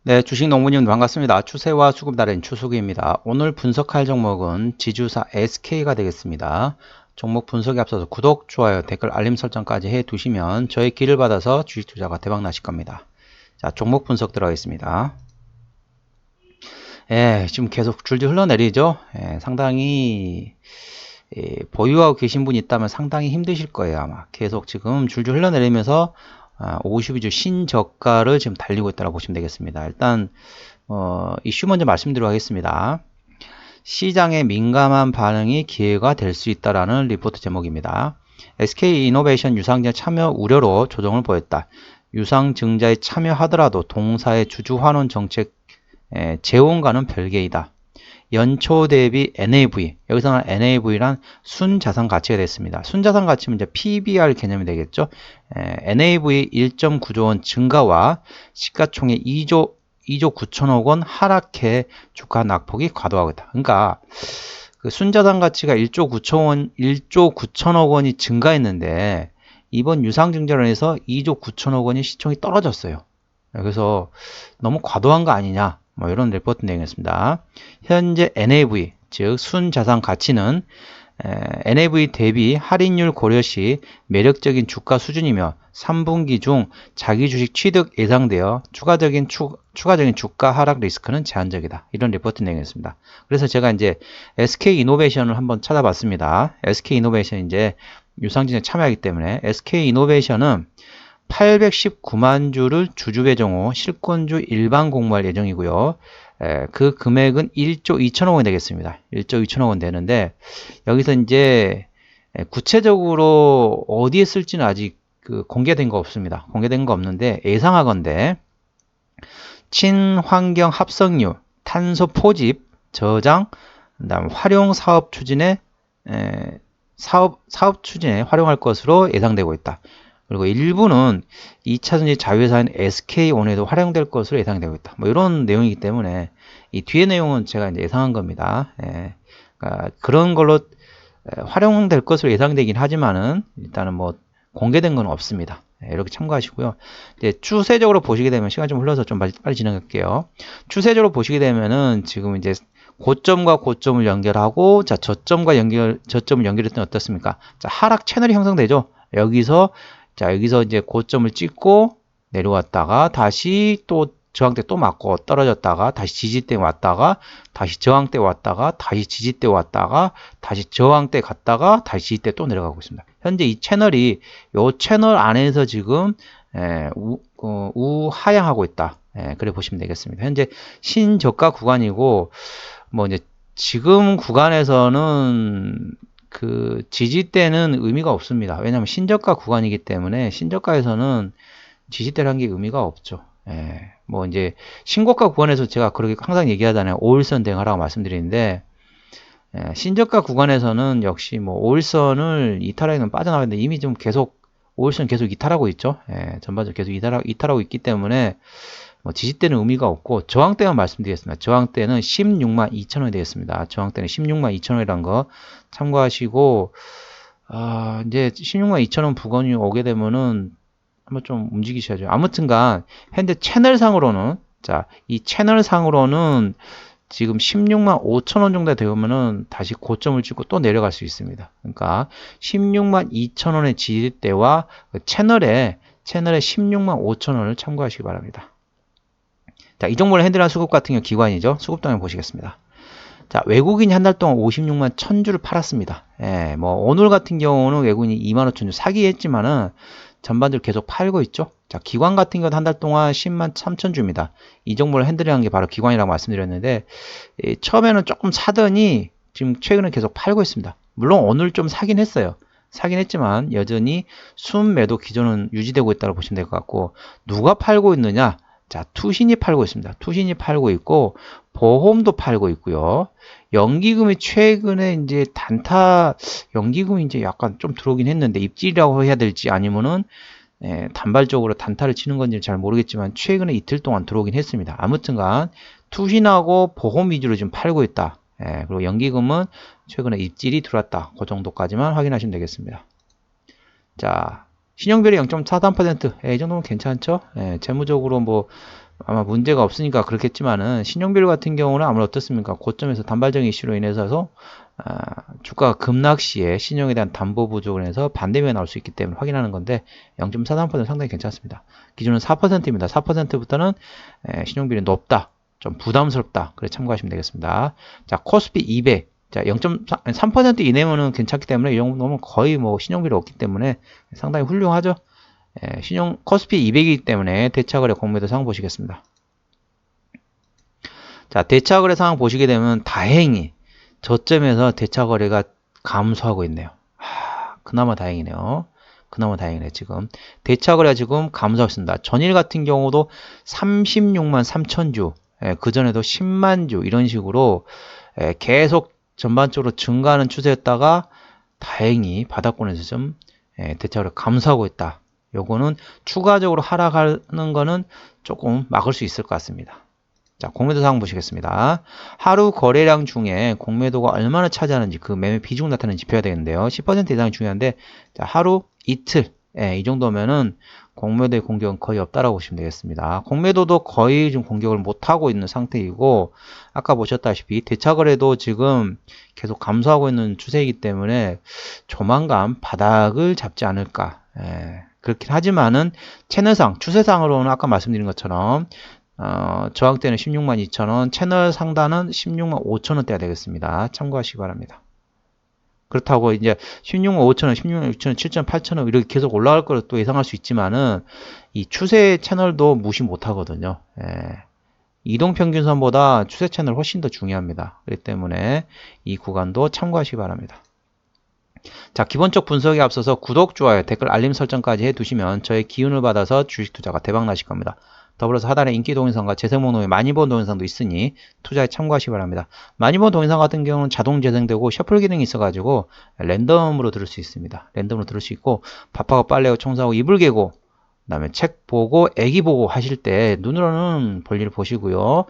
네, 주식 농부님 반갑습니다. 추세와 수급 달인 추수기입니다. 오늘 분석할 종목은 지주사 SK가 되겠습니다. 종목 분석에 앞서서 구독, 좋아요, 댓글, 알림 설정까지 해 두시면 저의 길을 받아서 주식 투자가 대박 나실 겁니다. 자, 종목 분석 들어가겠습니다. 예, 지금 계속 줄줄 흘러내리죠. 예, 상당히 보유하고 계신 분이 있다면 상당히 힘드실 거예요. 아마 계속 지금 줄줄 흘러내리면서 52주 신저가를 지금 달리고 있다고 보시면 되겠습니다. 일단 이슈 먼저 말씀드리도록 하겠습니다. 시장의 민감한 반응이 기회가 될 수 있다라는 리포트 제목입니다. SK이노베이션 유상증자 참여 우려로 조정을 보였다. 유상증자에 참여하더라도 동사의 주주 환원 정책 재원과는 별개이다. 연초 대비 NAV, 여기서는 NAV란 순자산 가치가 됐습니다. 순자산 가치면 이제 PBR 개념이 되겠죠. NAV 1.9조 원 증가와 시가총액 2조 9천억 원 하락해 주가 낙폭이 과도하겠다. 그러니까 그 순자산 가치가 1조 9천억 원이 증가했는데 이번 유상증자로 해서 2조 9천억 원이 시총이 떨어졌어요. 그래서 너무 과도한 거 아니냐, 뭐 이런 리포트 내용이었습니다. 현재 NAV, 즉 순자산 가치는 NAV 대비 할인율 고려 시 매력적인 주가 수준이며 3분기 중 자기 주식 취득 예상되어 추가적인 주가 하락 리스크는 제한적이다. 이런 리포트 내용이었습니다. 그래서 제가 이제 SK이노베이션을 한번 찾아봤습니다. SK이노베이션 이제 유상증자에 참여하기 때문에 SK이노베이션은 819만 주를 주주 배정 후 실권주 일반 공모할 예정이고요. 그 금액은 1조 2천억 원이 되겠습니다. 1조 2천억 원 되는데 여기서 이제 구체적으로 어디에 쓸지는 아직 공개된 거 없습니다. 공개된 거 없는데 예상하건대 친환경 합성유, 탄소 포집, 저장, 그다음 활용 사업 추진에 사업 추진에 활용할 것으로 예상되고 있다. 그리고 일부는 2차전지 자회사인 SK온에도 활용될 것으로 예상되고 있다. 뭐 이런 내용이기 때문에 이 뒤에 내용은 제가 이제 예상한 겁니다. 그러니까 그런 걸로 활용될 것으로 예상되긴 하지만은 일단은 뭐 공개된 건 없습니다. 이렇게 참고하시고요. 이제 추세적으로 보시게 되면 시간 좀 흘러서 좀 빨리 진행할게요. 추세적으로 보시게 되면은 지금 이제 고점과 고점을 연결하고 저점을 연결했더니 어떻습니까? 자, 하락 채널이 형성되죠. 여기서 이제 고점을 찍고 내려왔다가 다시 또 저항대 또 맞고 떨어졌다가 다시 지지대 왔다가 다시 저항대 왔다가 다시 지지대 왔다가 다시 저항대 갔다가 다시 지지대 또 내려가고 있습니다. 현재 이 채널 안에서 지금 우하향하고 있다. 그래 보시면 되겠습니다. 현재 신저가 구간이고 뭐 이제 지금 구간에서는 그 지지대는 의미가 없습니다. 왜냐하면 신저가 구간이기 때문에 신저가에서는 지지대라는 게 의미가 없죠. 뭐 이제 신고가 구간에서 제가 그렇게 항상 얘기하잖아요. 5일선 대응하라고 말씀드리는데 신저가 구간에서는 역시 뭐 5일선을 이탈하기는 빠져나가는데 이미 좀 계속 5일선 계속 이탈하고 있죠. 전반적으로 계속 이탈하고 있기 때문에 뭐 지지대는 의미가 없고 저항대만 말씀드리겠습니다. 저항대는 16만 2천 원이 되겠습니다. 저항대는 16만 2천 원이라는 거 참고하시고 이제 16만 2천 원 부근이 오게 되면은 한번 좀 움직이셔야죠. 아무튼간 현재 채널상으로는 이 채널상으로는 지금 16만 5천 원 정도 되면은 다시 고점을 찍고 또 내려갈 수 있습니다. 그러니까 16만 2천 원의 지지대와 채널에 16만 5천 원을 참고하시기 바랍니다. 자, 이 종목을 핸들한 수급 같은 경우 기관이죠. 수급 동향 보시겠습니다. 자, 외국인이 한 달 동안 56만 1000주를 팔았습니다. 뭐 오늘 같은 경우는 외국인이 2만 5천 주 사기했지만은 전반적으로 계속 팔고 있죠. 자, 기관 같은 경우는 한 달 동안 10만 3천 주입니다. 이 종목을 핸들한 게 바로 기관이라고 말씀드렸는데 처음에는 조금 사더니 지금 최근에 계속 팔고 있습니다. 물론 오늘 좀 사긴 했어요. 사긴 했지만 여전히 순매도 기존은 유지되고 있다고 보시면 될 것 같고 누가 팔고 있느냐? 자, 투신이 팔고 있습니다. 투신이 팔고 있고 보험도 팔고 있고요. 연기금이 최근에 이제 연기금이 이제 약간 좀 들어오긴 했는데 입질이라고 해야 될지 아니면은 단발적으로 단타를 치는 건지 잘 모르겠지만 최근에 이틀 동안 들어오긴 했습니다. 아무튼간 투신하고 보험 위주로 지금 팔고 있다. 그리고 연기금은 최근에 입질이 들어왔다. 그 정도까지만 확인하시면 되겠습니다. 자, 신용비율이 0.43%. 이 정도면 괜찮죠? 재무적으로 뭐 아마 문제가 없으니까 그렇겠지만은 신용비율 같은 경우는 아무래도 어떻습니까? 고점에서 단발적인 이슈로 인해서 주가가 급락 시에 신용에 대한 담보 부족을 해서 반대면이 나올 수 있기 때문에 확인하는 건데 0.43% 상당히 괜찮습니다. 기준은 4%입니다. 4%부터는 신용비율이 높다, 좀 부담스럽다. 그래 참고하시면 되겠습니다. 자, 코스피 200. 자, 0.3% 이내면은 괜찮기 때문에 이 정도면 거의 뭐 신용비율이 없기 때문에 상당히 훌륭하죠. 신용 코스피 200이기 때문에 대차거래 공매도 상황 보시겠습니다. 자, 대차거래 상황 보시게 되면 다행히 저점에서 대차거래가 감소하고 있네요. 그나마 다행이네요. 그나마 다행이네. 지금 대차거래가 지금 감소하고 있습니다. 전일 같은 경우도 36만 3천 주, 그전에도 10만 주 이런 식으로 계속 전반적으로 증가하는 추세였다가 다행히 바닥권에서 좀 대차거래가 감소하고 있다. 요거는 추가적으로 하락하는 거는 조금 막을 수 있을 것 같습니다. 자, 공매도 상황 보시겠습니다. 하루 거래량 중에 공매도가 얼마나 차지하는지 그 매매 비중 나타내는 지표가 되겠는데요. 10% 이상이 중요한데, 자, 하루, 이틀, 이 정도면은 공매도의 공격은 거의 없다라고 보시면 되겠습니다. 공매도도 거의 좀 공격을 못하고 있는 상태이고, 아까 보셨다시피 대차거래도 지금 계속 감소하고 있는 추세이기 때문에 조만간 바닥을 잡지 않을까. 그렇긴 하지만은 채널상, 추세상으로는 아까 말씀드린 것처럼 저항대는 16만 2천원, 채널 상단은 16만 5천원대가 되겠습니다. 참고하시기 바랍니다. 그렇다고 이제 16만 5천원, 16만 6천원, 7천, 8천원 이렇게 계속 올라갈 걸 또 예상할 수 있지만은 이 추세 채널도 무시 못 하거든요. 이동평균선보다 추세 채널 훨씬 더 중요합니다. 그렇기 때문에 이 구간도 참고하시기 바랍니다. 자, 기본적 분석에 앞서서 구독, 좋아요, 댓글, 알림 설정까지 해두시면 저의 기운을 받아서 주식 투자가 대박 나실 겁니다. 더불어서 하단에 인기 동영상과 재생 목록에 많이 본 동영상도 있으니 투자에 참고하시기 바랍니다. 많이 본 동영상 같은 경우는 자동 재생되고 셔플 기능이 있어가지고 랜덤으로 들을 수 있습니다. 랜덤으로 들을 수 있고 밥하고 빨래하고 청소하고 이불 개고 그다음에 책 보고 애기 보고 하실 때 눈으로는 볼일 보시고요.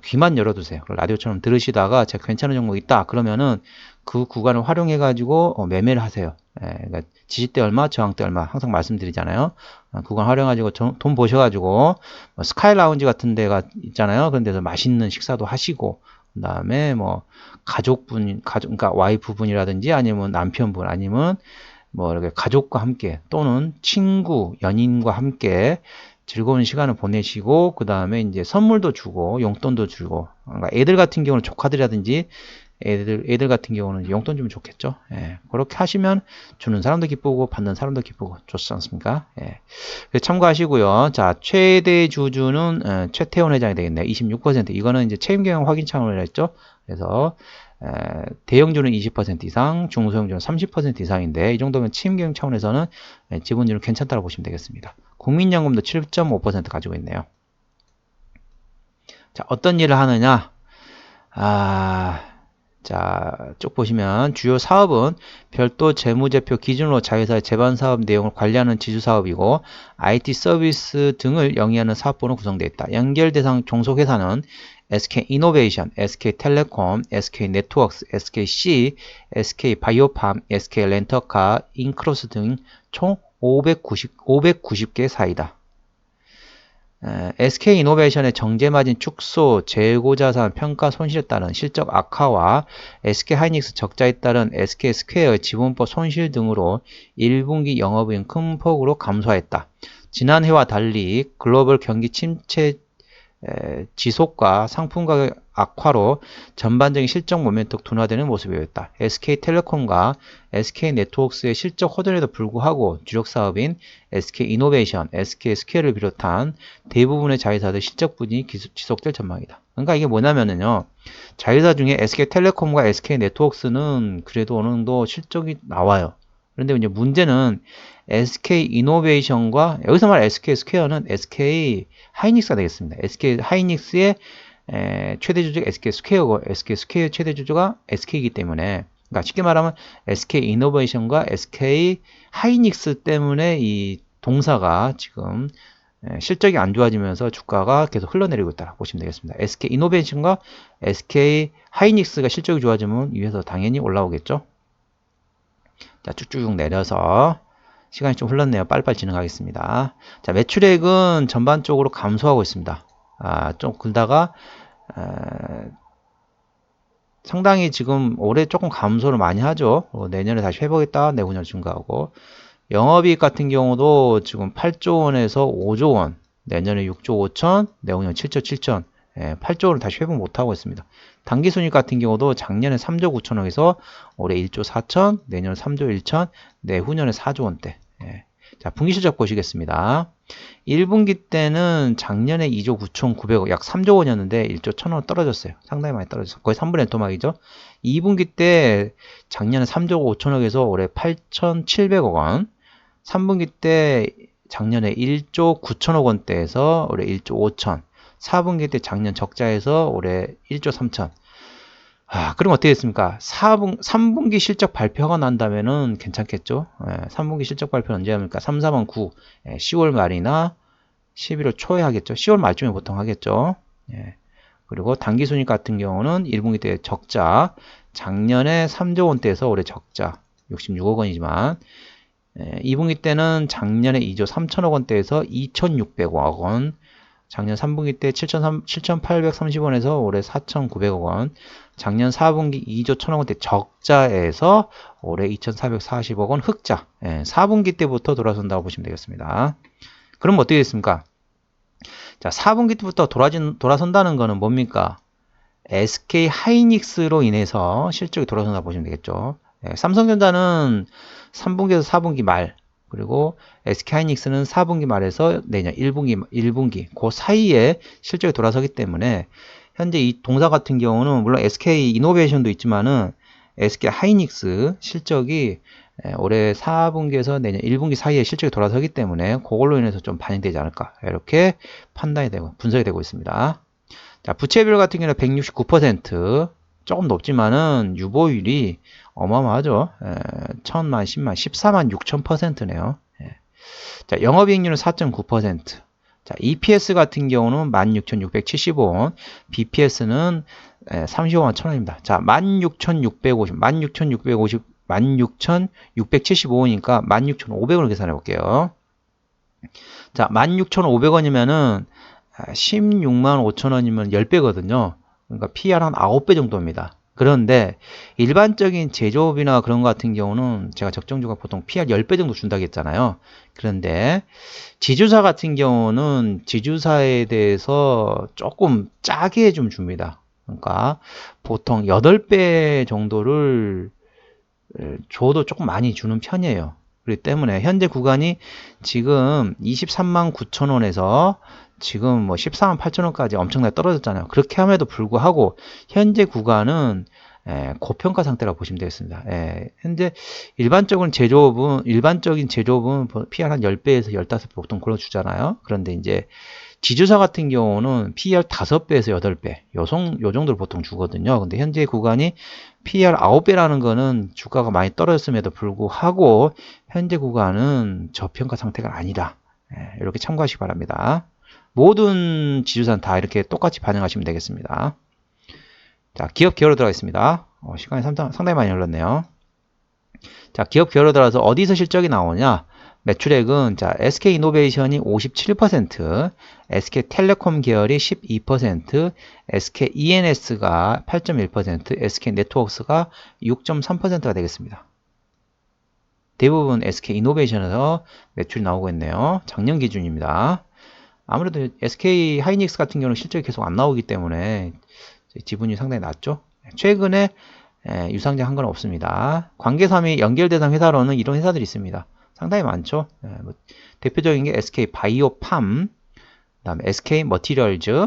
귀만 열어두세요. 라디오처럼 들으시다가 제가 괜찮은 정보 있다 그러면은 그 구간을 활용해 가지고 매매를 하세요. 그러니까 지지대 얼마, 저항대 얼마 항상 말씀드리잖아요. 구간 활용가지고 돈 보셔가지고 스카이 라운지 같은 데가 있잖아요. 그런 데서 맛있는 식사도 하시고 그다음에 뭐 그러니까 와이프분이라든지 아니면 남편분 아니면 뭐 이렇게 가족과 함께 또는 친구, 연인과 함께 즐거운 시간을 보내시고 그 다음에 이제 선물도 주고 용돈도 주고 그러니까 애들 같은 경우는 조카들이라든지 애들 같은 경우는 용돈 주면 좋겠죠. 그렇게 하시면 주는 사람도 기쁘고 받는 사람도 기쁘고 좋지 않습니까? 참고하시고요. 자, 최대 주주는 최태원 회장이 되겠네요. 26%. 이거는 이제 책임경영 확인 차원을 했죠. 그래서 대형주는 20% 이상, 중소형주는 30% 이상인데 이 정도면 책임경영 차원에서는 지분율은 괜찮다고 보시면 되겠습니다. 국민연금도 7.5% 가지고 있네요. 자, 어떤 일을 하느냐? 자, 쭉 보시면 주요 사업은 별도 재무제표 기준으로 자회사의 제반 사업 내용을 관리하는 지주 사업이고 IT 서비스 등을 영위하는 사업부로 구성되어 있다. 연결 대상 종속회사는 SK이노베이션, SK텔레콤, SK네트워크스, SKC, SK바이오팜, SK렌터카, 인크로스 등 총 590개 사이다. SK이노베이션의 정제마진 축소, 재고자산 평가 손실에 따른 실적 악화와 SK하이닉스 적자에 따른 SK스퀘어의 지분법 손실 등으로 1분기 영업이익은 큰 폭으로 감소했다. 지난해와 달리 글로벌 경기 침체 지속과 상품 가격 악화로 전반적인 실적 모멘텀 둔화되는 모습이었다. SK텔레콤과 SK네트워크스의 실적 호전에도 불구하고 주력 사업인 SK이노베이션, SK스퀘어를 비롯한 대부분의 자회사들 실적 부진이 지속될 전망이다. 그러니까 이게 뭐냐면요. 자회사 중에 SK텔레콤과 SK네트워크스는 그래도 어느 정도 실적이 나와요. 그런데 이제 문제는 SK이노베이션과 여기서 말하는 SK스퀘어는 SK하이닉스가 되겠습니다. SK하이닉스의 최대 주주가 SK스퀘어고 SK스퀘어 최대 주주가 SK이기 때문에 그러니까 쉽게 말하면 SK이노베이션과 SK하이닉스 때문에 이 동사가 지금 실적이 안 좋아지면서 주가가 계속 흘러내리고 있다 보시면 되겠습니다. SK이노베이션과 SK하이닉스가 실적이 좋아지면 위에서 당연히 올라오겠죠. 자, 쭉쭉 내려서 시간이 좀 흘렀네요. 빨리빨리 진행하겠습니다. 자, 매출액은 전반적으로 감소하고 있습니다. 좀 굴다가 상당히 지금 올해 조금 감소를 많이 하죠. 내년에 다시 회복했다 내후년 증가하고, 영업이익 같은 경우도 지금 8조 원에서 5조 원, 내년에 6조 5천, 내후년 7조 7천, 8조 원을 다시 회복 못하고 있습니다. 당기순이익 같은 경우도 작년에 3조 9천억에서 올해 1조 4천, 내년 3조 1천, 내후년에 4조 원대. 자, 분기실적 보시겠습니다. 1분기 때는 작년에 2조 9,900억, 약 3조 원이었는데 1조 1,000원 떨어졌어요. 상당히 많이 떨어졌어요. 거의 3분의 1 토막이죠. 2분기 때 작년에 3조 5천억에서 올해 8,700억 원, 3분기 때 작년에 1조 9천억 원대에서 올해 1조 5천, 4분기 때 작년 적자에서 올해 1조 3천. 그럼 어떻게 됐습니까? 3분기 실적 발표가 난다면은 괜찮겠죠? 3분기 실적 발표는 언제 합니까? 3, 4번 9, 10월 말이나 11월 초에 하겠죠? 10월 말쯤에 보통 하겠죠? 그리고 당기순이익 같은 경우는 1분기 때 적자, 작년에 3조 원대에서 올해 적자, 66억 원이지만, 2분기 때는 작년에 2조 3천억 원대에서 2,600억 원, 작년 3분기 때 7,830원에서 올해 4,900억 원, 작년 4분기 2조 1천억 원대 적자에서 올해 2,440억 원 흑자, 4분기 때부터 돌아선다고 보시면 되겠습니다. 그럼 어떻게 됐습니까? 자, 4분기 때부터 돌아선다는 거는 뭡니까? SK 하이닉스로 인해서 실적이 돌아선다 보시면 되겠죠. 삼성전자는 3분기에서 4분기 말, 그리고 SK 하이닉스는 4분기 말에서 내년 1분기 그 사이에 실적이 돌아서기 때문에 현재 이 동사 같은 경우는 물론 SK 이노베이션도 있지만은 SK 하이닉스 실적이 올해 4분기에서 내년 1분기 사이에 실적이 돌아서기 때문에 그걸로 인해서 좀 반영되지 않을까, 이렇게 판단이 되고 분석이 되고 있습니다. 자, 부채비율 같은 경우는 169%, 조금 높지만은 유보율이 어마어마하죠. 1000만, 10만, 14만 6,000%네요. 자, 영업이익률은 4.9%. 자, EPS 같은 경우는 16,675원, BPS는 35만 1,000원입니다. 자, 16,675원이니까 16,500원을 계산해 볼게요. 자, 16,500원이면은 16만 5천원이면 10배거든요. 그러니까 PR 한 9배 정도입니다. 그런데 일반적인 제조업이나 그런 것 같은 경우는 제가 적정주가 보통 PR 10배 정도 준다고 했잖아요. 그런데 지주사 같은 경우는 지주사에 대해서 조금 짜게 좀 줍니다. 그러니까 보통 8배 정도를 줘도 조금 많이 주는 편이에요. 그렇기 때문에 현재 구간이 지금 23만 9천 원에서 지금 뭐 14만 8천 원까지 엄청나게 떨어졌잖아요. 그렇게 함에도 불구하고 현재 구간은 고평가 상태라고 보시면 되겠습니다. 현재 일반적인 제조업은 PR 한 10배에서 15배 보통 걸어주잖아요. 그런데 이제 지주사 같은 경우는 PR 5배에서 8배 요 정도를 보통 주거든요. 근데 현재 구간이 PR 9배라는 거는 주가가 많이 떨어졌음에도 불구하고 현재 구간은 저평가 상태가 아니다. 이렇게 참고하시기 바랍니다. 모든 지주사는 다 이렇게 똑같이 반영하시면 되겠습니다. 자, 기업 기어로 들어가겠습니다. 시간이 상당히 많이 흘렀네요. 자, 기업 기어로 들어가서 어디서 실적이 나오냐? 매출액은 자, SK이노베이션이 57%, SK텔레콤 계열이 12%, SKENS가 8.1%, SK네트워크스가 6.3%가 되겠습니다. 대부분 SK이노베이션에서 매출이 나오고 있네요. 작년 기준입니다. 아무래도 SK 하이닉스 같은 경우는 실적이 계속 안 나오기 때문에 지분이 상당히 낮죠. 최근에 유상증 한 건 없습니다. 관계사미 연결 대상 회사로는 이런 회사들이 있습니다. 상당히 많죠. 대표적인 게 SK 바이오팜, 그다음에 SK 머티리얼즈,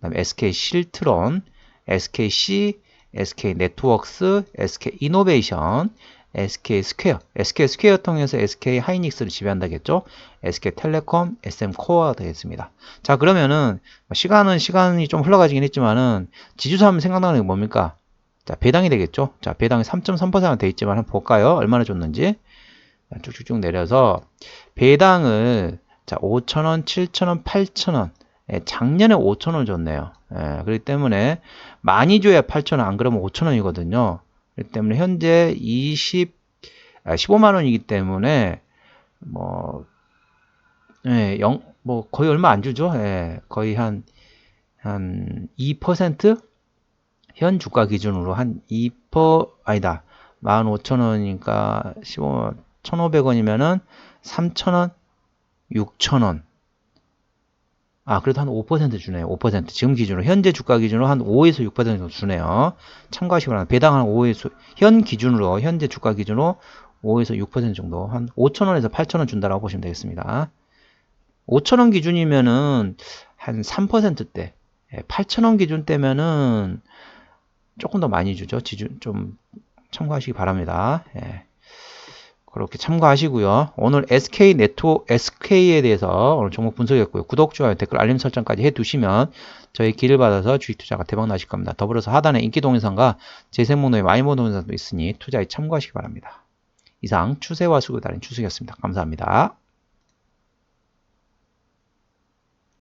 그다음에 SK 실트론, SKC, SK 네트워크스, SK 이노베이션, SK 스퀘어, SK 스퀘어 통해서 SK 하이닉스를 지배한다겠죠. SK 텔레콤, SM 코어가 되겠습니다. 자, 그러면은 시간이 좀 흘러가지긴 했지만은 지주사 하면 생각나는 게 뭡니까? 자, 배당이 되겠죠. 자, 배당이 3.3%가 돼 있지만 한번 볼까요? 얼마나 줬는지. 쭉쭉쭉 내려서 배당을 자, 5,000원, 7,000원, 8,000원. 작년에 5,000원 줬네요. 그렇기 때문에 많이 줘야 8,000원, 안 그러면 5,000원이거든요. 그렇기 때문에 현재 15만 원이기 때문에 뭐 거의 얼마 안 주죠. 거의 한 한 2%? 현 주가 기준으로 한 2%, 15,000원이니까 15, 1,500원이면은 3,000원, 6,000원. 그래도 한 5% 주네요. 5%. 지금 기준으로, 현재 주가 기준으로 한 5에서 6% 정도 주네요. 참고하시기 바랍니다. 배당 한 5에서, 현 기준으로, 현재 주가 기준으로 5에서 6% 정도, 한 5,000원에서 8,000원 준다라고 보시면 되겠습니다. 5,000원 기준이면은 한 3%대, 8,000원 기준 때면은 조금 더 많이 주죠. 좀 참고하시기 바랍니다. 그렇게 참고하시고요. 오늘 SK에 대해서 오늘 종목 분석했고요. 구독, 좋아요, 댓글, 알림 설정까지 해두시면 저희 길을 받아서 주식 투자가 대박 나실 겁니다. 더불어서 하단에 인기 동영상과 재생 목록에 마이모 동영상도 있으니 투자에 참고하시기 바랍니다. 이상 추세와 수급에 따른 추석이었습니다. 감사합니다.